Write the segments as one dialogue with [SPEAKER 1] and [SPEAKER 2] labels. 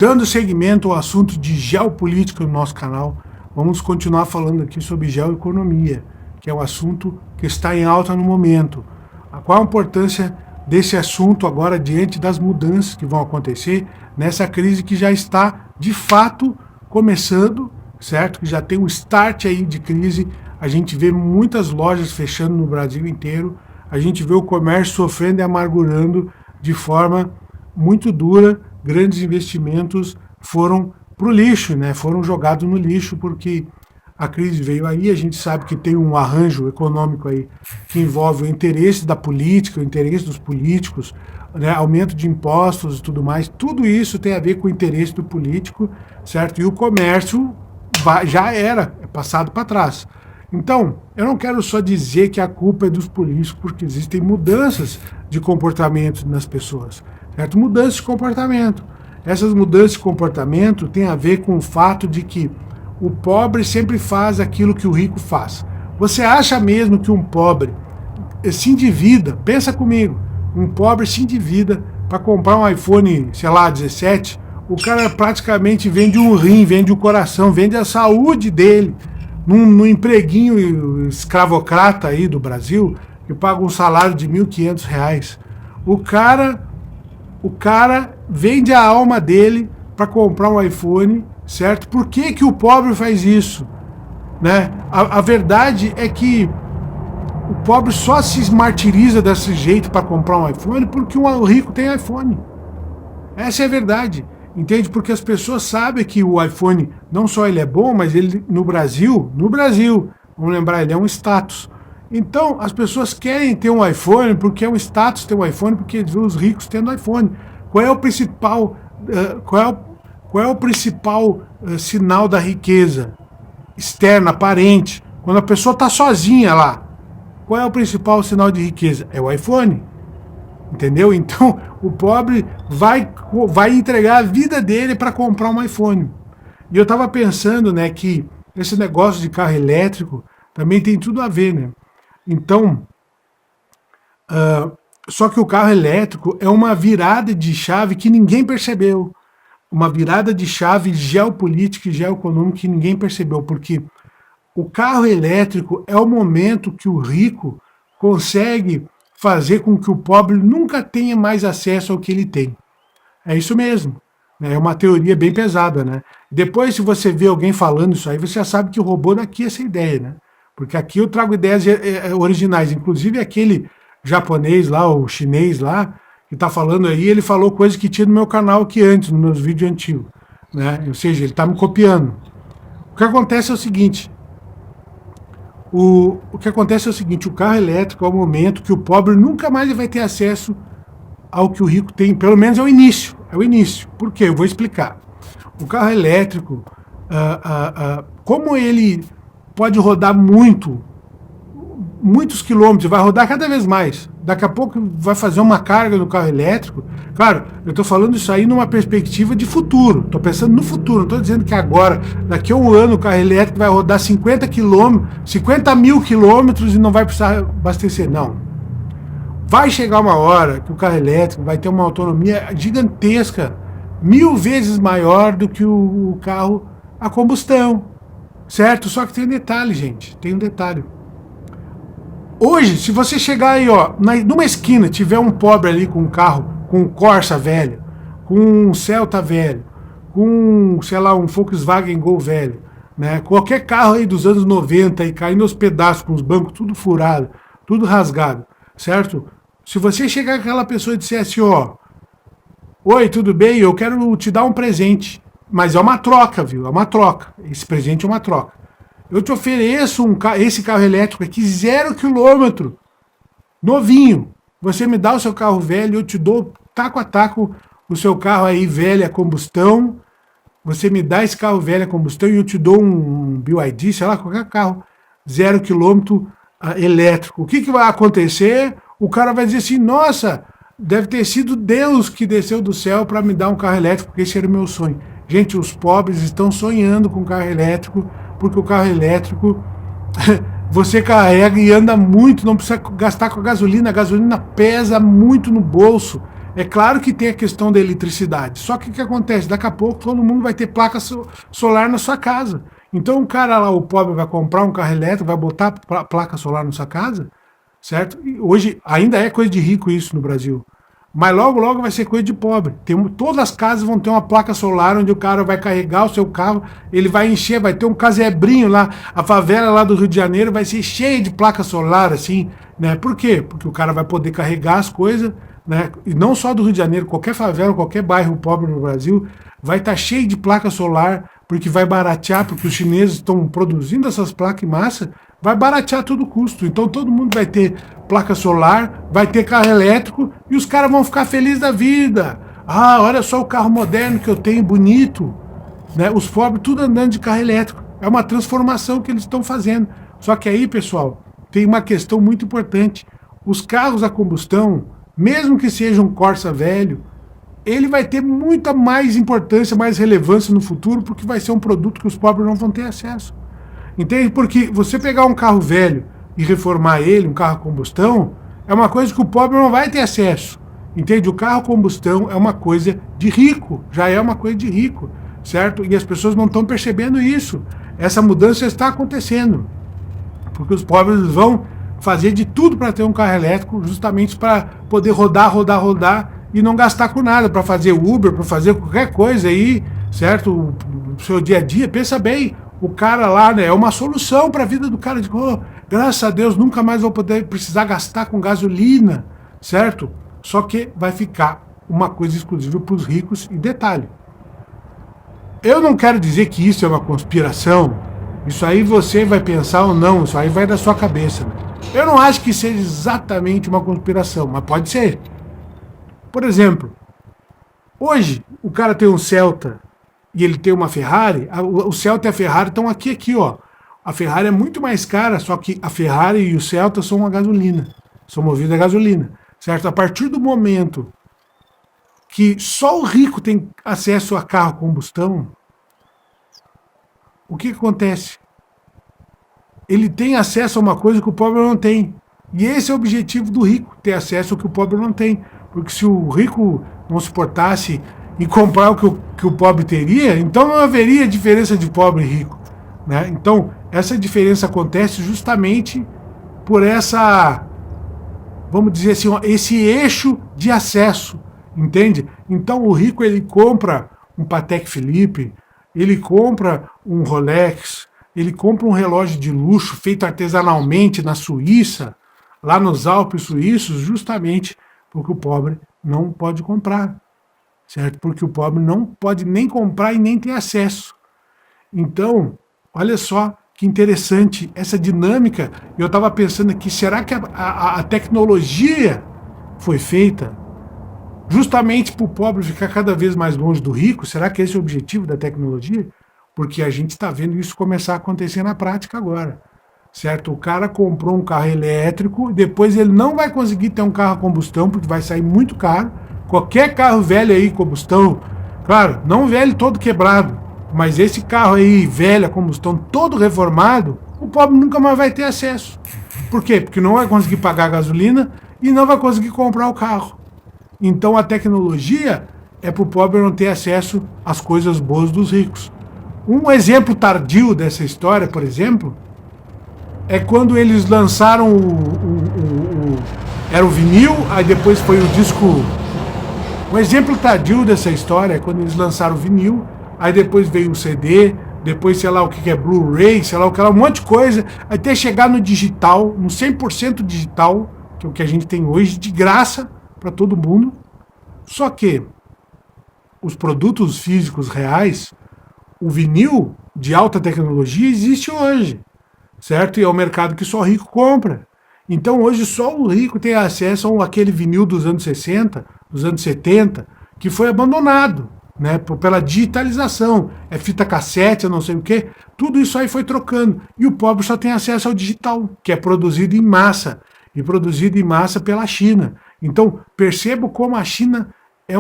[SPEAKER 1] Dando seguimento ao assunto de geopolítica no nosso canal, vamos continuar falando aqui sobre geoeconomia, que é um assunto que está em alta no momento. Qual a importância desse assunto agora diante das mudanças que vão acontecer nessa crise que já está, de fato, começando, certo? Que já tem um start aí de crise. A gente vê muitas lojas fechando no Brasil inteiro, a gente vê o comércio sofrendo e amargurando de forma muito dura. Grandes investimentos foram para o lixo, né? Foram jogados no lixo porque a crise veio aí. A gente sabe que tem um arranjo econômico aí que envolve o interesse da política, o interesse dos políticos, né? Aumento de impostos e tudo mais. Tudo isso tem a ver com o interesse do político, certo? E o comércio já era, é passado para trás. Então, eu não quero só dizer que a culpa é dos políticos, porque existem mudanças de comportamento nas pessoas, certo? Mudanças de comportamento. Essas mudanças de comportamento têm a ver com o fato de que o pobre sempre faz aquilo que o rico faz. Você acha mesmo que um pobre se endivida, pensa comigo, um pobre se endivida para comprar um iPhone, sei lá, 17, o cara praticamente vende um rim, vende o coração, vende a saúde dele, num empreguinho escravocrata aí do Brasil, que paga um salário de R$1.500. O cara vende a alma dele para comprar um iPhone, certo? Por que que o pobre faz isso? Né? A verdade é que o pobre só se martiriza desse jeito para comprar um iPhone porque o rico tem iPhone. Essa é a verdade. Entende? Porque as pessoas sabem que o iPhone, não só ele é bom, mas ele no Brasil, vamos lembrar, ele é um status. Então, as pessoas querem ter um iPhone porque é um status ter um iPhone, porque eles vêem os ricos tendo iPhone. Qual é o principal, sinal da riqueza externa, aparente? Quando a pessoa está sozinha lá, qual é o principal sinal de riqueza? É o iPhone. Entendeu? Então, o pobre vai entregar a vida dele para comprar um iPhone. E eu estava pensando, né, que esse negócio de carro elétrico também tem tudo a ver, né? Então, só que o carro elétrico é uma virada de chave que ninguém percebeu. Uma virada de chave geopolítica e geoeconômica que ninguém percebeu, porque o carro elétrico é o momento que o rico consegue fazer com que o pobre nunca tenha mais acesso ao que ele tem. É isso mesmo. É uma teoria bem pesada, né? Depois, se você vê alguém falando isso aí, você já sabe que o robô daqui é essa ideia, né? Porque aqui eu trago ideias originais. Inclusive aquele japonês lá, o chinês lá, que está falando aí, ele falou coisas que tinha no meu canal aqui antes, nos meus vídeos antigos, né? Ou seja, ele está me copiando. O que acontece é o seguinte, o carro elétrico é o momento que o pobre nunca mais vai ter acesso ao que o rico tem, pelo menos é o início. Por quê? Eu vou explicar. O carro elétrico, como ele pode rodar muitos quilômetros, vai rodar cada vez mais. Daqui a pouco vai fazer uma carga no carro elétrico. Claro, eu estou falando isso aí numa perspectiva de futuro. Estou pensando no futuro. Não estou dizendo que agora, daqui a um ano, o carro elétrico vai rodar 50 mil quilômetros e não vai precisar abastecer. Não. Vai chegar uma hora que o carro elétrico vai ter uma autonomia gigantesca, 1000 vezes maior do que o carro a combustão. Certo? Só que tem um detalhe, gente. Tem um detalhe. Hoje, se você chegar aí, ó, numa esquina, tiver um pobre ali com um carro, com um Corsa velho, com um Celta velho, com, sei lá, um Volkswagen Gol velho, né? Qualquer carro aí dos anos 90 aí caindo aos pedaços, com os bancos tudo furado, tudo rasgado, certo? Se você chegar com aquela pessoa e disser assim, ó, oi, tudo bem? Eu quero te dar um presente, mas é uma troca, viu? É uma troca. Esse presente é uma troca. Eu te ofereço esse carro elétrico aqui, 0 km, novinho. Você me dá o seu carro velho, eu te dou taco a taco o seu carro aí velho a combustão. Você me dá esse carro velho a combustão e eu te dou um BYD, sei lá, qualquer carro, 0 km elétrico. O que vai acontecer? O cara vai dizer assim, nossa, deve ter sido Deus que desceu do céu para me dar um carro elétrico, porque esse era o meu sonho. Gente, os pobres estão sonhando com carro elétrico, porque o carro elétrico você carrega e anda muito, não precisa gastar com a gasolina pesa muito no bolso, É claro que tem a questão da eletricidade, só que o que acontece? Daqui a pouco todo mundo vai ter placa solar na sua casa. Então o cara lá, o pobre, vai comprar um carro elétrico, vai botar placa solar na sua casa, certo? E hoje ainda é coisa de rico isso no Brasil. Mas logo, logo vai ser coisa de pobre. Todas as casas vão ter uma placa solar onde o cara vai carregar o seu carro, ele vai encher, vai ter um casebrinho lá, a favela lá do Rio de Janeiro vai ser cheia de placa solar, assim, né? Por quê? Porque o cara vai poder carregar as coisas, né? E não só do Rio de Janeiro, qualquer favela, qualquer bairro pobre no Brasil vai estar cheio de placa solar, porque vai baratear, porque os chineses estão produzindo essas placas em massa, vai baratear todo o custo. Então todo mundo vai ter placa solar, vai ter carro elétrico e os caras vão ficar felizes da vida. Ah, olha só o carro moderno que eu tenho, bonito. Né? Os pobres tudo andando de carro elétrico. É uma transformação que eles estão fazendo. Só que aí, pessoal, tem uma questão muito importante. Os carros a combustão, mesmo que seja um Corsa velho, ele vai ter muita mais importância, mais relevância no futuro, porque vai ser um produto que os pobres não vão ter acesso. Entende? Porque você pegar um carro velho e reformar ele, um carro a combustão, é uma coisa que o pobre não vai ter acesso. Entende? O carro a combustão é uma coisa de rico, já é uma coisa de rico, certo? E as pessoas não estão percebendo isso. Essa mudança está acontecendo, porque os pobres vão fazer de tudo para ter um carro elétrico, justamente para poder rodar e não gastar com nada, para fazer Uber, para fazer qualquer coisa aí, certo? O seu dia a dia, pensa bem, o cara lá, né, é uma solução para a vida do cara, de graças a Deus nunca mais vou poder precisar gastar com gasolina, certo? Só que vai ficar uma coisa exclusiva para os ricos. E detalhe, eu não quero dizer que isso é uma conspiração, isso aí você vai pensar ou não, isso aí vai da sua cabeça. Né? Eu não acho que seja exatamente uma conspiração, mas pode ser. Por exemplo, hoje o cara tem um Celta e ele tem uma Ferrari, o Celta e a Ferrari estão aqui, ó. A Ferrari é muito mais cara, só que a Ferrari e o Celta são a gasolina, são movidos a gasolina, certo? A partir do momento que só o rico tem acesso a carro a combustão, o que acontece? Ele tem acesso a uma coisa que o pobre não tem. E esse é o objetivo do rico, ter acesso ao que o pobre não tem. Porque se o rico não se portasse e comprar o que o pobre teria, então não haveria diferença de pobre e rico. Né? Então, essa diferença acontece justamente por essa, vamos dizer assim, esse eixo de acesso, entende? Então, o rico, ele compra um Patek Philippe, ele compra um Rolex, ele compra um relógio de luxo feito artesanalmente na Suíça, lá nos Alpes suíços, justamente porque o pobre não pode comprar, certo? Porque o pobre não pode nem comprar e nem ter acesso. Então, olha só que interessante essa dinâmica. Eu estava pensando aqui, será que a tecnologia foi feita justamente para o pobre ficar cada vez mais longe do rico? Será que esse é o objetivo da tecnologia? Porque a gente está vendo isso começar a acontecer na prática agora. Certo? O cara comprou um carro elétrico, depois ele não vai conseguir ter um carro a combustão, porque vai sair muito caro. Qualquer carro velho aí, combustão, claro, não velho todo quebrado, mas esse carro aí, velho, a combustão, todo reformado, o pobre nunca mais vai ter acesso. Por quê? Porque não vai conseguir pagar a gasolina e não vai conseguir comprar o carro. Então a tecnologia é para o pobre não ter acesso às coisas boas dos ricos. Um exemplo tardio dessa história, por exemplo, é quando eles lançaram era o vinil, aí depois foi o disco. Um exemplo tardio dessa história é quando eles lançaram o vinil, aí depois veio o CD, depois sei lá o que é Blu-ray, sei lá o que é, um monte de coisa, até chegar no digital, no 100% digital, que é o que a gente tem hoje, de graça para todo mundo. Só que os produtos físicos reais, o vinil de alta tecnologia existe hoje, certo? E é um mercado que só o rico compra. Então hoje só o rico tem acesso àquele vinil dos anos 60, dos anos 70, que foi abandonado, né, pela digitalização. É fita cassete, eu não sei o quê. Tudo isso aí foi trocando. E o pobre só tem acesso ao digital, que é produzido em massa. E produzido em massa pela China. Então percebo como a China é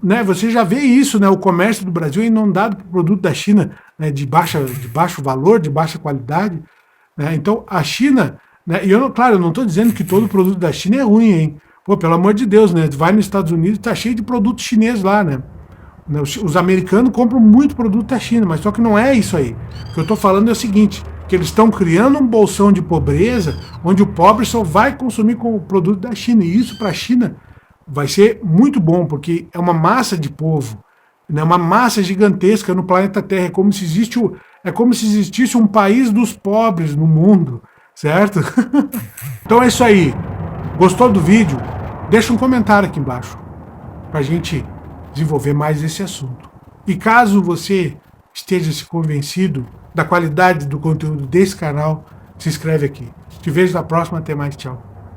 [SPEAKER 1] né, você já vê isso, né, o comércio do Brasil é inundado por produto da China, né, de baixo valor, de baixa qualidade. Né, então a China, né, e claro, eu não estou dizendo que todo produto da China é ruim, hein, Pô, pelo amor de Deus, né? Vai nos Estados Unidos, tá cheio de produto chinês lá, né? Os americanos compram muito produto da China, mas só que não é isso aí. O que eu estou falando é o seguinte, que eles estão criando um bolsão de pobreza, onde o pobre só vai consumir com o produto da China. E isso para a China vai ser muito bom, porque é uma massa de povo, né? Uma massa gigantesca no planeta Terra. É como se existisse um país dos pobres no mundo, certo? Então é isso aí. Gostou do vídeo? Deixa um comentário aqui embaixo para a gente desenvolver mais esse assunto. E caso você esteja se convencido da qualidade do conteúdo desse canal, se inscreve aqui. Te vejo na próxima, até mais, tchau.